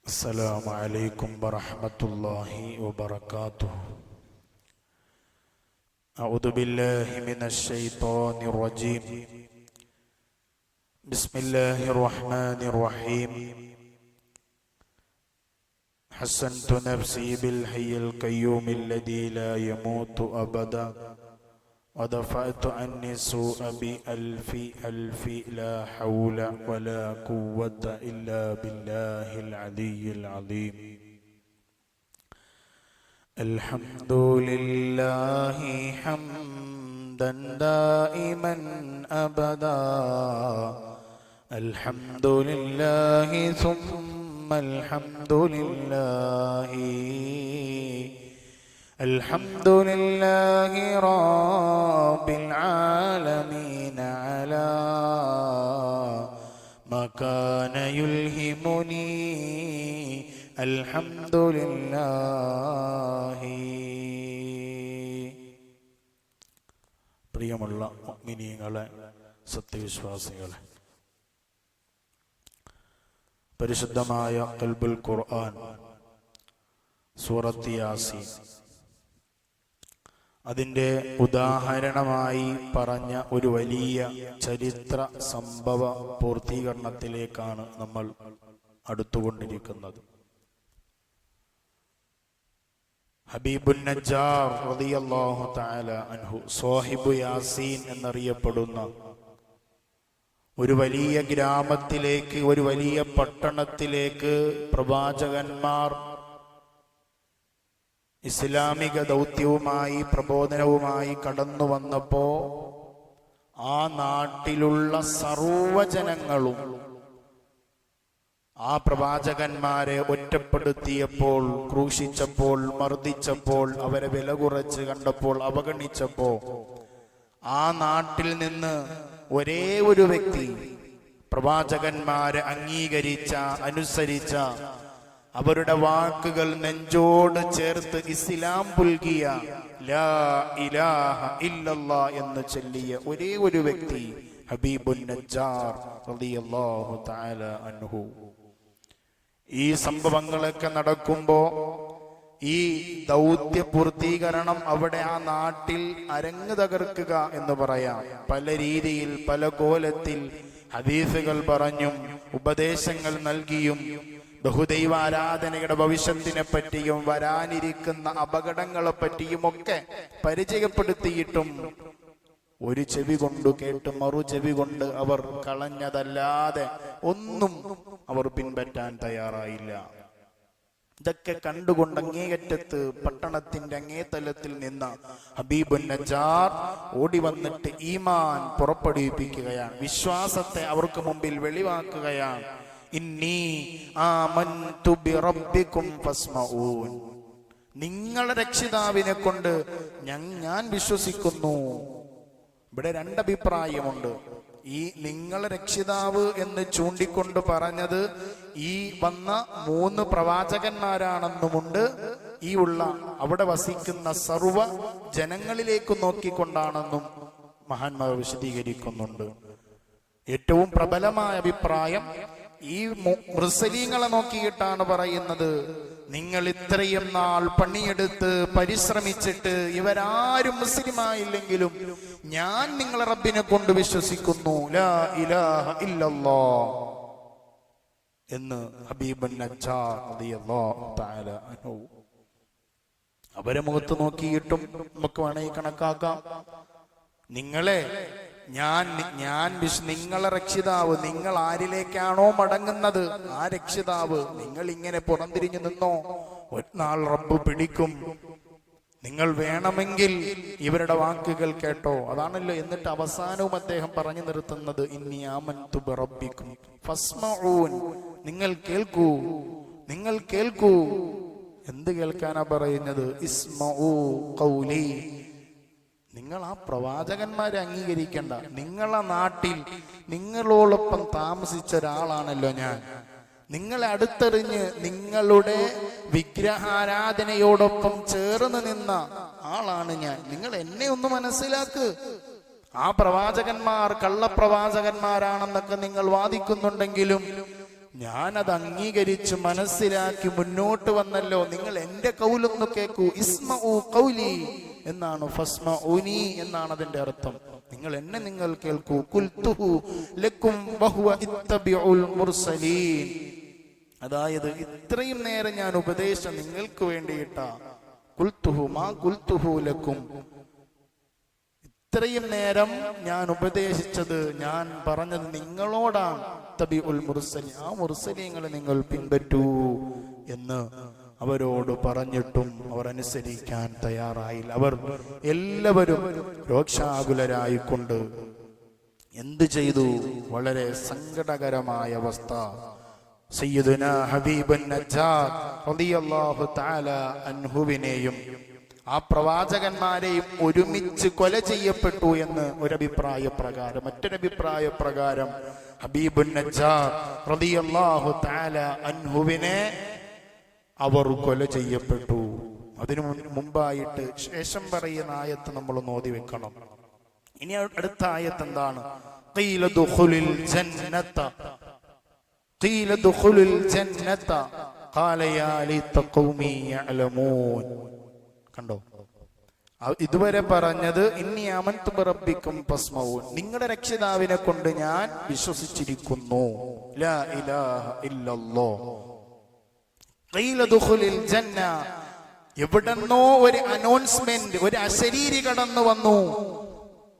السلام عليكم ورحمة الله وبركاته. أعوذ بالله من الشيطان الرجيم. بسم الله الرحمن الرحيم. حسنت نفسي بالحي القيوم الذي لا يموت أبدا ودفعت عني السوء بألف ألف لا حول ولا قوة إلا بالله العلي العظيم. الحمد لله حمدا دائما أبدا. الحمد لله ثم الحمد لله. الحمد لله رب العالمين على ما كان يلهمني. الحمد لله. പ്രിയമുള്ള മുഅ്മിനീങ്ങളെ, സത്യവിശ്വാസികളെ, പരിശുദ്ധമായ ഖൽബുൽ ഖുർആൻ സൂറത്ത് യാസീൻ അതിൻ്റെ ഉദാഹരണമായി പറഞ്ഞ ഒരു വലിയ ചരിത്ര സംഭവ പൂർത്തീകരണത്തിലേക്കാണ് നമ്മൾ അടുത്തുകൊണ്ടിരിക്കുന്നത്. ഹബീബുൻ നജ്ജാർ റളിയല്ലാഹു തആല അൻഹു, സാഹിബു യാസീൻ എന്നറിയപ്പെടുന്ന ഒരു വലിയ ഗ്രാമത്തിലേക്ക്, ഒരു വലിയ പട്ടണത്തിലേക്ക് പ്രവാചകന്മാർ ഇസ്ലാമിക ദൗത്യവുമായി പ്രബോധനവുമായി കടന്നു വന്നപ്പോ ആ നാട്ടിലുള്ള സർവ്വജനങ്ങളും ആ പ്രവാചകന്മാരെ ഒറ്റപ്പെടുത്തിയപ്പോൾ, ക്രൂശിച്ചപ്പോൾ, മർദ്ദിച്ചപ്പോൾ, അവരെ വില കുറച്ച് കണ്ടപ്പോൾ, അവഗണിച്ചപ്പോ ആ നാട്ടിൽ നിന്ന് ഒരേ ഒരു വ്യക്തി പ്രവാചകന്മാരെ അംഗീകരിച്ച, അനുസരിച്ച, അവരുടെ വാക്കുകൾ നെഞ്ചോട് ചേർത്ത് ഇസ്ലാം പുൽകിയ, ലാ ഇലാഹ ഇല്ലല്ലാഹ് എന്ന് ചൊല്ലിയ ഒരേ ഒരു വ്യക്തി ഹബീബുൻ നജ്ജാർ റളിയല്ലാഹു തആല അൻഹു. ഈ സംഭവങ്ങളൊക്കെ നടക്കുമ്പോ ഈ ദൗത്യ പൂർത്തീകരണം അവിടെ ആ നാട്ടിൽ അരങ്ങ് തകർക്കുക എന്ന് പറയാം. പല രീതിയിൽ, പല കോലത്തിൽ ഹദീസുകൾ പറഞ്ഞും ഉപദേശങ്ങൾ നൽകിയും ബഹുദൈവ ആരാധനയുടെ ഭവിഷ്യത്തിനെ പറ്റിയും വരാനിരിക്കുന്ന അപകടങ്ങളെ പറ്റിയും ഒക്കെ പരിചയപ്പെടുത്തിയിട്ടും ഒരു ചെവി കൊണ്ട് കേട്ട് മറു ചെവി കൊണ്ട് അവർ കളഞ്ഞതല്ലാതെ ഒന്നും അവർ പിൻപറ്റാൻ തയ്യാറായില്ല. ഇതൊക്കെ കണ്ടുകൊണ്ട് അങ്ങേയറ്റത്ത് പട്ടണത്തിന്റെ അങ്ങേതലത്തിൽ നിന്ന് ഹബീബുൻ നജ്ജാർ ഓടി വന്നിട്ട് ഈമാൻ പുറപ്പെടുവിപ്പിക്കുകയാണ്, വിശ്വാസത്തെ അവർക്ക് മുമ്പിൽ വെളിവാക്കുകയാണ്. ഇന്നി ആമൻതു ബിറബ്ബികും ഫസ്മഊൻ, നിങ്ങളുടെ രക്ഷിതാവിനെ കൊണ്ട് ഞാൻ വിശ്വസിക്കുന്നു. ഇവിടെ രണ്ടഭിപ്രായമുണ്ട്. ഈ നിങ്ങളെ രക്ഷിതാവ് എന്ന് ചൂണ്ടിക്കൊണ്ട് പറഞ്ഞത് ഈ വന്ന 3 പ്രവാചകന്മാരാണെന്നുമുണ്ട്, ഈ ഉള്ള അവിടെ വസിക്കുന്ന സർവ്വ ജനങ്ങളിലേക്ക് നോക്കിക്കൊണ്ടാണെന്നും മഹാന്മാർ വിശദീകരിക്കുന്നുണ്ട്. ഏറ്റവും പ്രബലമായ അഭിപ്രായം ഈ മുർസലീങ്ങളെ നോക്കിയിട്ടാണ് പറയുന്നത്. നിങ്ങൾ ഇത്രയും നാൾ പണിയെടുത്ത് പരിശ്രമിച്ചിട്ട് ഇവരാരും മുസ്ലിമായില്ലെങ്കിലും ഞാൻ നിങ്ങളെ റബ്ബിനെ കൊണ്ട് വിശ്വസിക്കുന്നു, ലാ ഇലാഹ ഇല്ലല്ലാഹ് എന്ന് ഹബീബുൻ നജ്ജാർ റളിയല്ലാഹു തആല അൻഹു. അവരെ മുഖത്ത് നോക്കിയിട്ടും നമുക്ക് വേണമെങ്കിൽ കണക്കാക്കാം, നിങ്ങളെ നിങ്ങളെ രക്ഷിതാവ്, നിങ്ങൾ ആരിലേക്കാണോ മടങ്ങുന്നത് ആ രക്ഷിതാവ്, നിങ്ങൾ ഇങ്ങനെ പുറംതിരിഞ്ഞു നിന്നോ, ഒരു നാൾ റബ്ബ് പിടിക്കും. നിങ്ങൾ വേണമെങ്കിൽ ഇവരുടെ വാക്കുകൾ കേട്ടോ. അതാണല്ലോ. എന്നിട്ട് അവസാനവും അദ്ദേഹം പറഞ്ഞു നിർത്തുന്നത്, ഇന്നി ആമൻതു ബിറബ്ബികും ഫസ്മഊൻ, നിങ്ങൾ കേൾക്കൂ, നിങ്ങൾ കേൾക്കൂ. എന്ത് കേൾക്കാനാ പറയുന്നത്? ഇസ്മഊ ഖൗലി, നിങ്ങൾ ആ പ്രവാചകന്മാരെ അംഗീകരിക്കണ്ട. നിങ്ങളെ നാട്ടിൽ നിങ്ങളോടൊപ്പം താമസിച്ച ഒരാളാണല്ലോ ഞാൻ. നിങ്ങളെ അടുത്തെറിഞ്ഞ് നിങ്ങളുടെ വിഗ്രഹാരാധനയോടൊപ്പം ചേർന്ന് നിന്ന ആളാണ് ഞാൻ. നിങ്ങൾ എന്നെ ഒന്ന് മനസ്സിലാക്ക്. ആ പ്രവാചകന്മാർ കള്ളപ്രവാചകന്മാരാണെന്നൊക്കെ നിങ്ങൾ വാദിക്കുന്നുണ്ടെങ്കിലും ഞാനത് അംഗീകരിച്ച് മനസ്സിലാക്കി മുന്നോട്ട് വന്നല്ലോ. നിങ്ങൾ എന്റെ കൗലൊന്ന് കേൾക്കൂ. ഇസ്മഉ ഖൗലി എന്നാണ്, ഫസ്മഊനി എന്നാണ് അതിന്റെ അർത്ഥം. നിങ്ങൾ എന്നെ നിങ്ങൾ കേൾക്കൂ. ഖുൽതുഹു ലക്കും വഹുവ ഇത്തബിഉൽ മുർസലീൻ. അതായത് ഇത്രയും നേരം ഞാൻ ഉപദേശം നിങ്ങൾക്ക് വേണ്ടിയിട്ടാ. ഖുൽതുഹു മാ ഖുൽതുഹു ലക്കും, ഇത്രയും നേരം ഞാൻ ഉപദേശിച്ചത്, ഞാൻ പറഞ്ഞത് നിങ്ങളോടാണ്. തബിഉൽ മുർസലീൻ, ആ മുർസലീങ്ങളെ നിങ്ങൾ പിൻപറ്റൂ എന്ന് അവരോട് പറഞ്ഞിട്ടും അവർ അനുസരിക്കാൻ തയ്യാറായില്ല. അവർ എല്ലാവരും രോക്ഷാകുലരായിക്കൊണ്ട് എന്ത് ചെയ്തു? വളരെ സങ്കടകരമായ അവസ്ഥ. സയ്യിദുനാ ഹബീബുൻ നജ്ജാർ റളിയല്ലാഹു തആല അൻഹുവിനെയും ആ പ്രവാചകന്മാരെയും ഒരുമിച്ച് കൊല ചെയ്യപ്പെട്ടു എന്ന് ഒരഭിപ്രായ പ്രകാരം. മറ്റൊരഭിപ്രായ പ്രകാരം ഹബീബുൻ നജ്ജാർ റളിയല്ലാഹു തആല അൻഹുവിനെ അവർ കൊല ചെയ്യപ്പെട്ടു. അതിനു മുമ്പായിട്ട് ശേഷം പറയുന്ന ആയത്ത് നമ്മൾ ഓതി വെക്കണം. ഇനി അടുത്ത ആയത്ത് എന്താണ്? ഖീല ദുഖുലിൽ ജന്നത, ഖീല ദുഖുലിൽ ജന്നത ഖാല യാ ലൈത ഖൗമി യഅലമൂൻ. കണ്ടോ, ഇതുവരെ പറഞ്ഞത് ഇന്നി ആമൻതു ബിറബ്ബിക്കും ഫസ്മഊൻ, നിങ്ങളുടെ രക്ഷിതാവിനെ കൊണ്ട് ഞാൻ വിശ്വസിച്ചിരിക്കുന്നു. ലാ ഇലാഹ ഇല്ലല്ലാഹ്. ഖീല ദുഖുലിൽ ജന്ന, എവിടെന്നോ ഒരു അനൗൺസ്മെന്റ്, ഒരു അശരീരി കടന്നു വന്നു,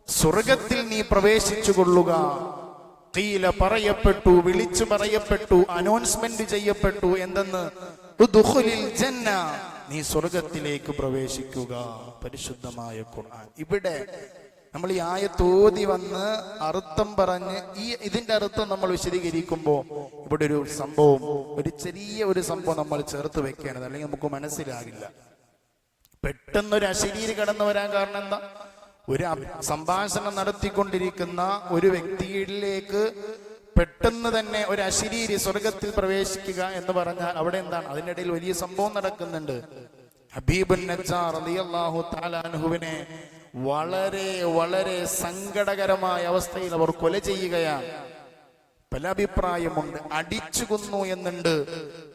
സ്വർഗത്തിൽ നീ പ്രവേശിച്ചു കൊള്ളുക. ഖീല പറയപ്പെട്ടു, വിളിച്ചു പറയപ്പെട്ടു, അനൗൺസ്മെന്റ് ചെയ്യപ്പെട്ടു. എന്തെന്ന്? ദുഖുലിൽ ജന്ന, നീ സ്വർഗത്തിലേക്ക് പ്രവേശിക്കുക. പരിശുദ്ധമായ ഖുർആൻ. ഇവിടെ നമ്മൾ ഈ ആയത്തോതി വന്ന് അർത്ഥം പറഞ്ഞ് ഇതിന്റെ അർത്ഥം നമ്മൾ വിശദീകരിക്കുമ്പോൾ ഇവിടെ ഒരു സംഭവം, ഒരു ചെറിയ ഒരു സംഭവം നമ്മൾ ചേർത്ത് വെക്കേണ്ടത്, അല്ലെങ്കിൽ നമുക്ക് മനസ്സിലാകില്ല. പെട്ടെന്നൊരു അശരീരി കടന്നു വരാൻ കാരണം എന്താ? ഒരു സംഭാഷണം നടത്തിക്കൊണ്ടിരിക്കുന്ന ഒരു വ്യക്തിയിലേക്ക് പെട്ടെന്ന് തന്നെ ഒരു അശരീരി സ്വർഗത്തിൽ പ്രവേശിക്കുക എന്ന് പറഞ്ഞാൽ അവിടെ എന്താണ്? അതിനിടയിൽ വലിയ സംഭവം നടക്കുന്നുണ്ട്. ഹബീബുൻ നജ്ജാർ റളിയല്ലാഹു തആല അൻഹുവിനെ വളരെ വളരെ സങ്കടകരമായ അവസ്ഥയിൽ അവർ കൊല ചെയ്യുകയാണ്. പല അഭിപ്രായമുണ്ട്. അടിച്ചു കൊന്നു എന്നുണ്ട്,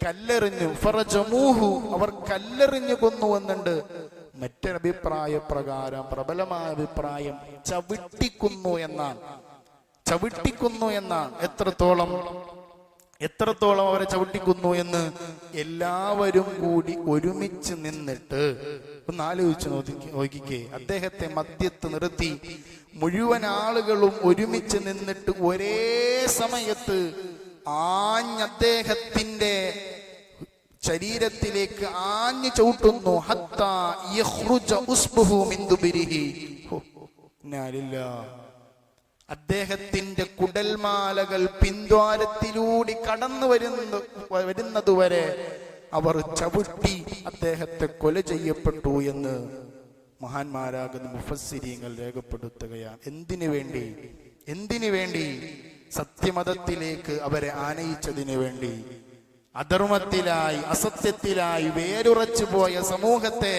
കല്ലെറിഞ്ഞു, ഫറജമൂഹു, അവർ കല്ലെറിഞ്ഞു കൊന്നു എന്നുണ്ട്. മറ്റൊരഭിപ്രായ പ്രകാരം, പ്രബലമായ അഭിപ്രായം, ചവിട്ടിക്കുന്നു എന്നാണ്. ചവിട്ടിക്കുന്നു എന്നാണ്. എത്രത്തോളം അവരെ ചവിട്ടിക്കുന്നു എന്ന് എല്ലാവരും കൂടി ഒരുമിച്ച് നിന്നിട്ട് ഒന്ന് ആലോചിച്ച് നോക്കിക്കേ. അദ്ദേഹത്തെ മധ്യത്ത് നിർത്തി മുഴുവൻ ആളുകളും ഒരുമിച്ച് നിന്നിട്ട് ഒരേ സമയത്ത് അദ്ദേഹത്തിന്റെ ശരീരത്തിലേക്ക് ആഞ്ഞു ചവിട്ടുന്നു. ഹത്താ യഖ്റുജ ഉസ്ബുഹു മിൻ ദുബരിഹി. അദ്ദേഹത്തിന്റെ കുടൽമാലകൾ പിൻദ്വാരത്തിലൂടെ കടന്നു വരുന്നതുവരെ അവർ ചവിട്ടി അദ്ദേഹത്തെ കൊല ചെയ്യപ്പെട്ടു എന്ന് മഹാന്മാരാകുന്ന മുഫസ്സിരീങ്ങൾ രേഖപ്പെടുത്തുകയാണ്. എന്തിനു വേണ്ടി? സത്യമതത്തിലേക്ക് അവരെ ആനയിച്ചതിനു വേണ്ടി. അധർമ്മത്തിലായി, അസത്യത്തിലായി വേരുറച്ചു പോയ സമൂഹത്തെ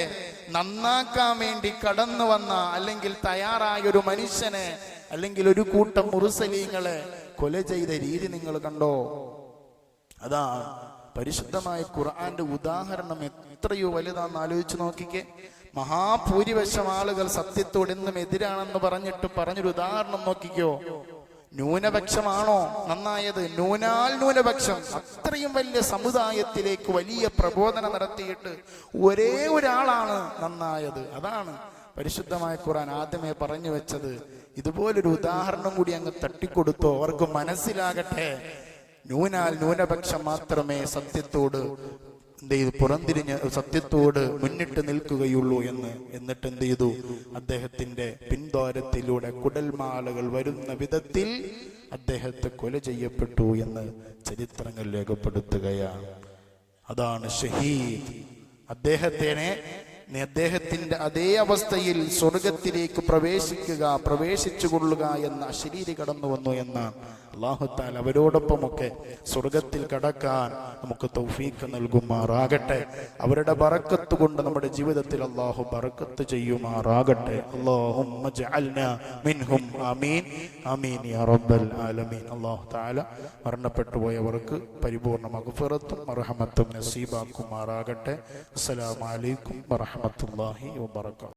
നന്നാക്കാൻ വേണ്ടി കടന്നു വന്ന, അല്ലെങ്കിൽ തയ്യാറായ ഒരു മനുഷ്യനെ, അല്ലെങ്കിൽ ഒരു കൂട്ടം മുർസലീങ്ങളെ കൊല ചെയ്ത രീതി നിങ്ങൾ കണ്ടോ? അതാണ് പരിശുദ്ധമായ ഖുർആന്റെ ഉദാഹരണം. എത്രയോ വലുതാന്ന് ആലോചിച്ച് നോക്കിക്കേ. മഹാഭൂരിപക്ഷം ആളുകൾ സത്യത്തോട് എന്നും എതിരാണെന്ന് പറഞ്ഞൊരു ഉദാഹരണം നോക്കിക്കോ. ന്യൂനപക്ഷമാണോ നന്നായത്? ന്യൂനപക്ഷം അത്രയും വലിയ സമുദായത്തിലേക്ക് വലിയ പ്രബോധനം നടത്തിയിട്ട് ഒരേ ഒരാളാണ് നന്നായത്. അതാണ് പരിശുദ്ധമായ ഖുർആൻ ആദ്യമേ പറഞ്ഞു വെച്ചത്. ഇതുപോലൊരു ഉദാഹരണം കൂടി അങ്ങ് തട്ടിക്കൊടുത്തോ, അവർക്ക് മനസ്സിലാകട്ടെ ന്യൂനപക്ഷം മാത്രമേ സത്യത്തോട് പുറംതിരിഞ്ഞ് സത്യത്തോട് മുന്നിട്ട് നിൽക്കുകയുള്ളൂ എന്ന്. എന്നിട്ട് എന്ത് ചെയ്തു? അദ്ദേഹത്തിന്റെ പിൻദ്വാരത്തിലൂടെ കുടൽമാലകൾ വരുന്ന വിധത്തിൽ അദ്ദേഹത്തെ കൊല ചെയ്യപ്പെട്ടു എന്ന് ചരിത്രങ്ങൾ രേഖപ്പെടുത്തുകയാണ്. അതാണ് ഷഹീദ്. അദ്ദേഹത്തിനെ അദ്ദേഹത്തിന്റെ അതേ അവസ്ഥയിൽ സ്വർഗത്തിലേക്ക് പ്രവേശിച്ചു കൊള്ളുക എന്ന അശരീരി കടന്നു വന്നു എന്നാണ്. അല്ലാഹു തആല അവരോടൊപ്പമൊക്കെ സ്വർഗത്തിൽ കടക്കാൻ നമുക്ക് തൗഫീഖ് നൽകുമാറാകട്ടെ. അവരുടെ ബറക്കത്ത് കൊണ്ട് നമ്മുടെ ജീവിതത്തിൽ അല്ലാഹു ബറക്കത്ത് ചെയ്യുമാറാകട്ടെ. അല്ലാഹുമ്മ ജഅൽനാ മിൻഹും ആമീൻ ആമീൻ യാ റബ്ബൽ ആലമീൻ. അല്ലാഹു തആല മരണപ്പെട്ടു പോയവർക്ക് പരിപൂർണ്ണ മഗ്ഫിറത്തും റഹ്മത്തും നസീബാക്കുമാറാകട്ടെ. അസ്സലാമു അലൈക്കും വറഹ്മത്തുള്ളാഹി വബറകാതുഹു.